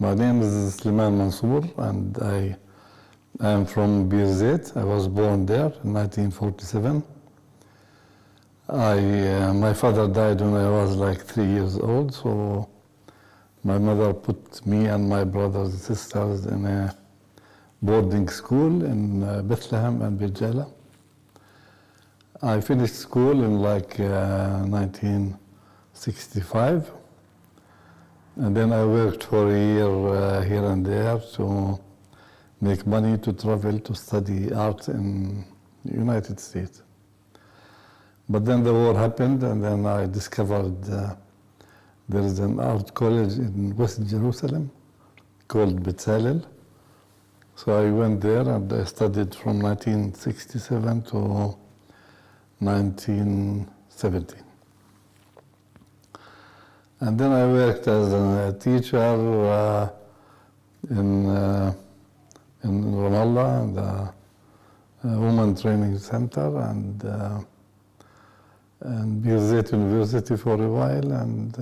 My name is Suleiman Mansour, and I am from Birzeit. I was born there in 1947. My father died when I was like 3 years old, so my mother put me and my brothers and sisters in a boarding school in Bethlehem and Bijala. I finished school in 1965, and then I worked for a year here and there to make money to travel to study art in the United States. But then the war happened, and then I discovered there is an art college in West Jerusalem called Bezalel. So I went there and I studied from 1967 to 1970. And then I worked as a teacher in Ramallah, the Women Training Center, and Birzeit University for a while, and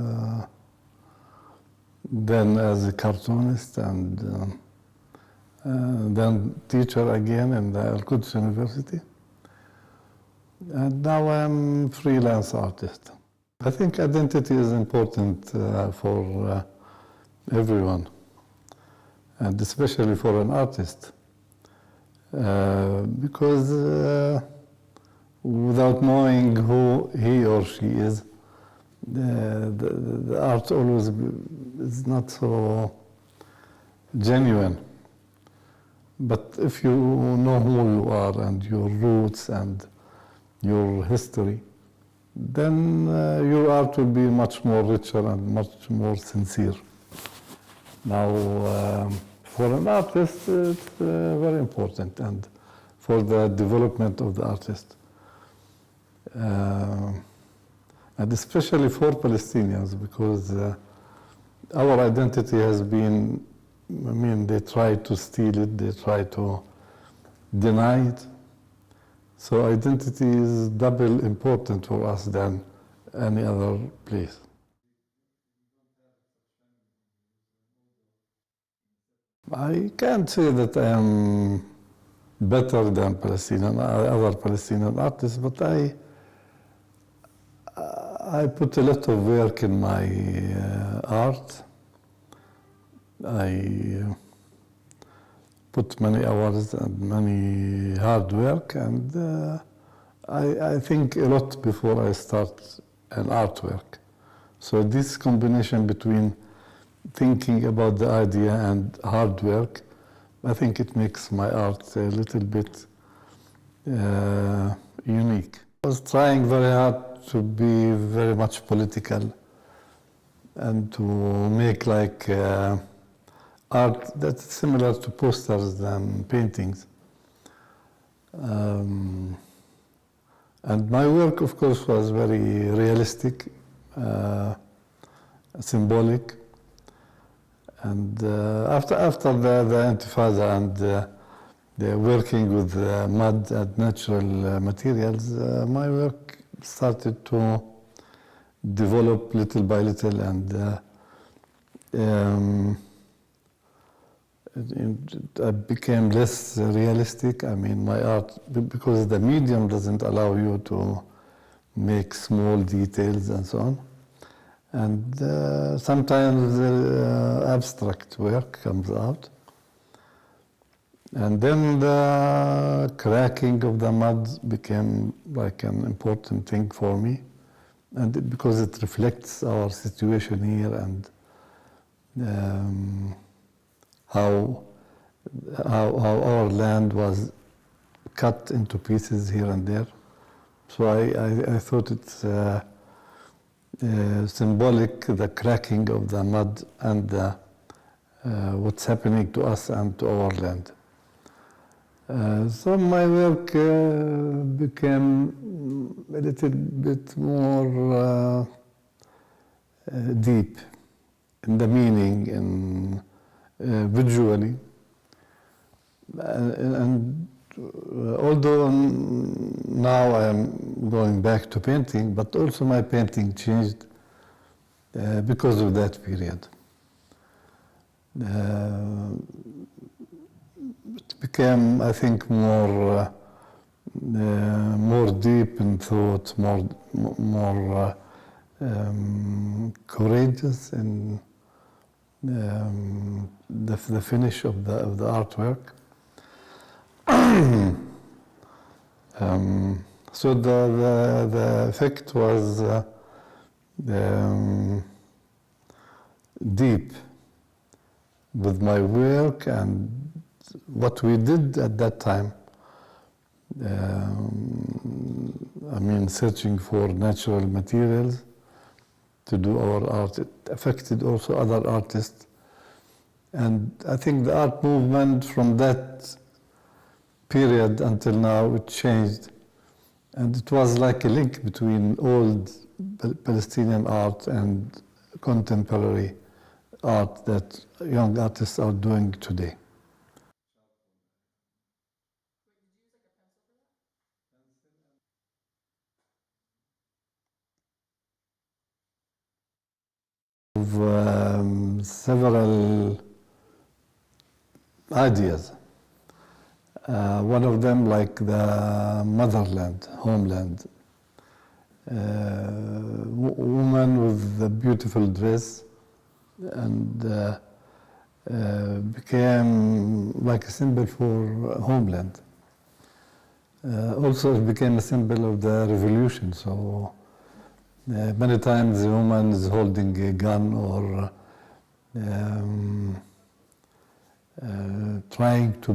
then as a cartoonist, and then teacher again in the Al-Quds University. And now I'm freelance artist. I think identity is important for everyone, and especially for an artist, because without knowing who he or she is, the art always is not so genuine. But if you know who you are and your roots and your history, then your art will be much more richer and much more sincere. Now, for an artist, it's very important, and for the development of the artist. And especially for Palestinians, because our identity has been, they try to steal it, they try to deny it. So identity is double important for us than any other place. I can't say that I am better than other Palestinian artists, but I put a lot of work in my art. I put many hours and many hard work, and I think a lot before I start an artwork. So this combination between thinking about the idea and hard work, I think it makes my art a little bit unique. I was trying very hard to be very much political and to make art that's similar to posters than paintings. And my work, of course, was very realistic, symbolic. And after the Intifada and the working with mud and natural materials, my work started to develop little by little, and it became less realistic. My art, because the medium doesn't allow you to make small details and so on. And sometimes abstract work comes out. And then the cracking of the mud became like an important thing for me, and because it reflects our situation here and how our land was cut into pieces here and there. So I thought it's symbolic, the cracking of the mud and what's happening to us and to our land. So my work became a little bit more deep in the meaning and visually. And although now I am going back to painting, but also my painting changed because of that period. Uh, it became, I think, more deep in thought, more courageous in the finish of the artwork. So the effect was deep with my work and what we did at that time. I mean, searching for natural materials to do our art. It affected also other artists. And I think the art movement from that period until now, it changed. And it was like a link between old Palestinian art and contemporary art that young artists are doing today. Several ideas. One of them, like the motherland, homeland. Woman with a beautiful dress and became like a symbol for homeland. Also, it became a symbol of the revolution. So many times the woman is holding a gun or trying to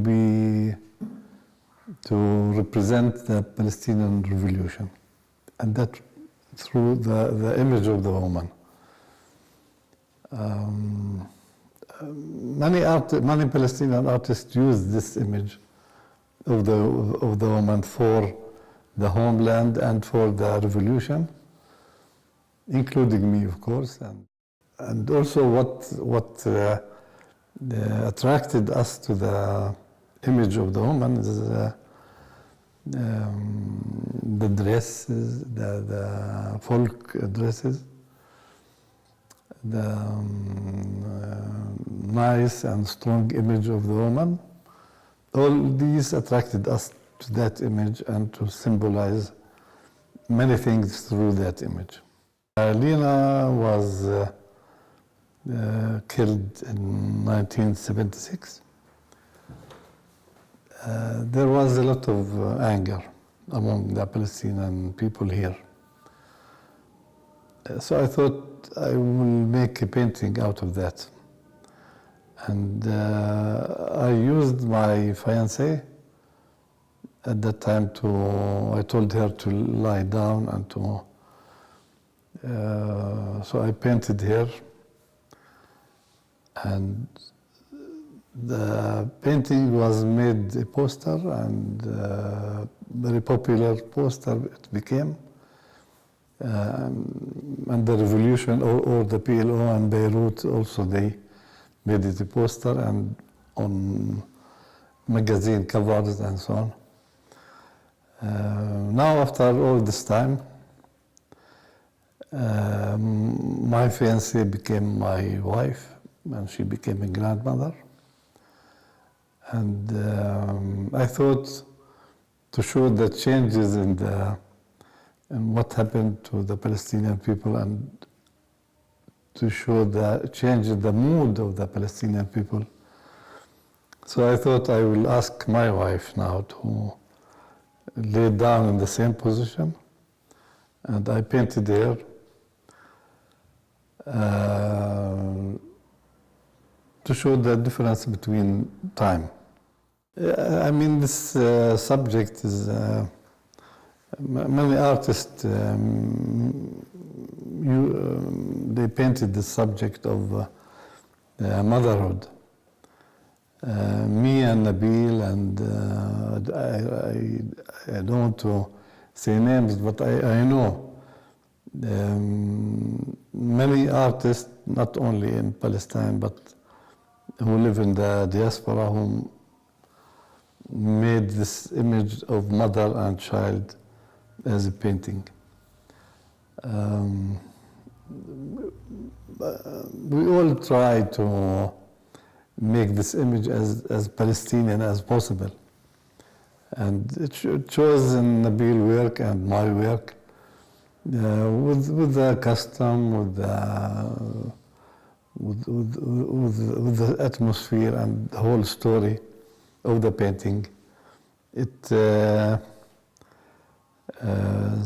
represent the Palestinian revolution, and that through the image of the woman. Many Palestinian artists use this image of the woman for the homeland and for the revolution, including me, of course, and also what attracted us to the image of the woman is the dresses, the folk dresses, the nice and strong image of the woman. All these attracted us to that image and to symbolize many things through that image. Lina was killed in 1976. There was a lot of anger among the Palestinian people here. So I thought I will make a painting out of that. And I used my fiancée at that time I told her to lie down and so I painted her. And the painting was made a poster, and very popular poster it became. And the revolution or the PLO and Beirut also, they made it a poster and on magazine covers and so on. Now after all this time, my fiancée became my wife and she became a grandmother. And I thought to show the changes in what happened to the Palestinian people and to show the change in the mood of the Palestinian people. So I thought I will ask my wife now to lay down in the same position, and I painted her to show the difference between time. I mean, this subject is many artists they painted the subject of motherhood. Me and Nabil, and I don't want to say names, but I know many artists, not only in Palestine, but who live in the diaspora, who made this image of mother and child as a painting. We all try to make this image as Palestinian as possible. And it shows in Nabil's work and my work with the custom, with the atmosphere and the whole story of the painting. It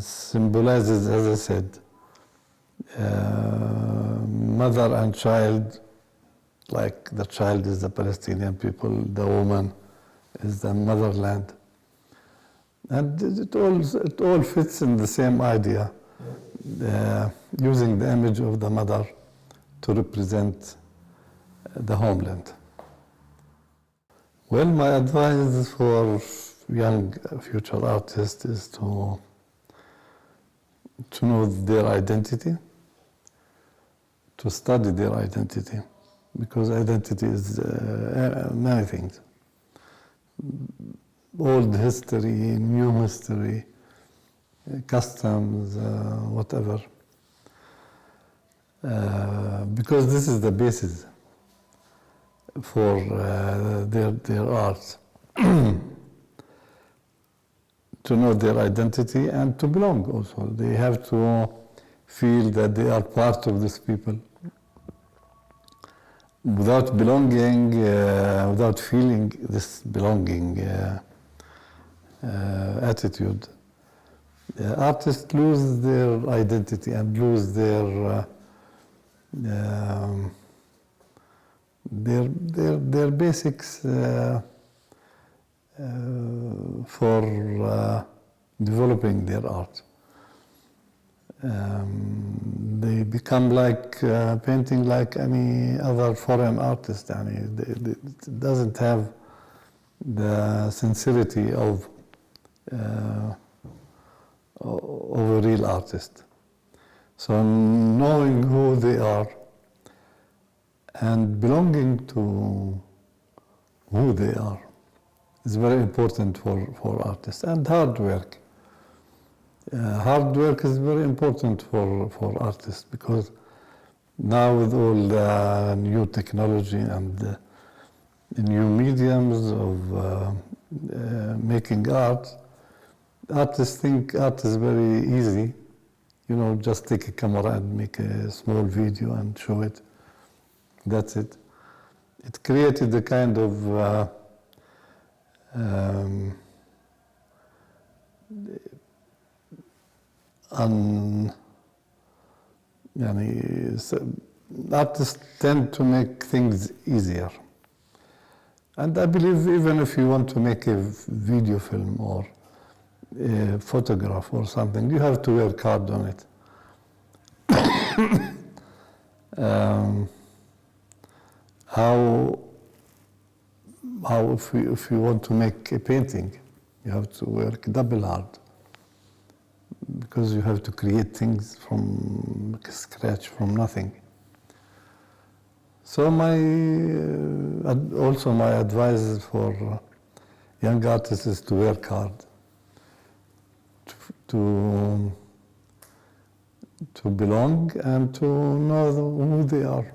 symbolizes, as I said, mother and child, like the child is the Palestinian people, the woman is the motherland. And it all fits in the same idea, using the image of the mother to represent the homeland. Well, my advice for young future artists is to know their identity, to study their identity, because identity is many things. Old history, new history, customs, whatever. Because this is the basis for their art. To know their identity and to belong also. They have to feel that they are part of this people. Without belonging, without feeling this belonging attitude, artists lose their identity and lose their basics for developing their art. They become like painting like any other foreign artist. I mean, it doesn't have the sincerity of a real artist. So knowing who they are and belonging to who they are is very important for artists. And hard work. Hard work is very important for artists, because now with all the new technology and the new mediums of making art, artists think art is very easy. You know, just take a camera and make a small video and show it. That's it. It created a kind of artists tend to make things easier. And I believe even if you want to make a video film or a photograph or something, you have to work hard on it. How if you want to make a painting, you have to work double hard, because you have to create things from scratch, from nothing. So my advice for young artists is to work hard, to belong and to know who they are.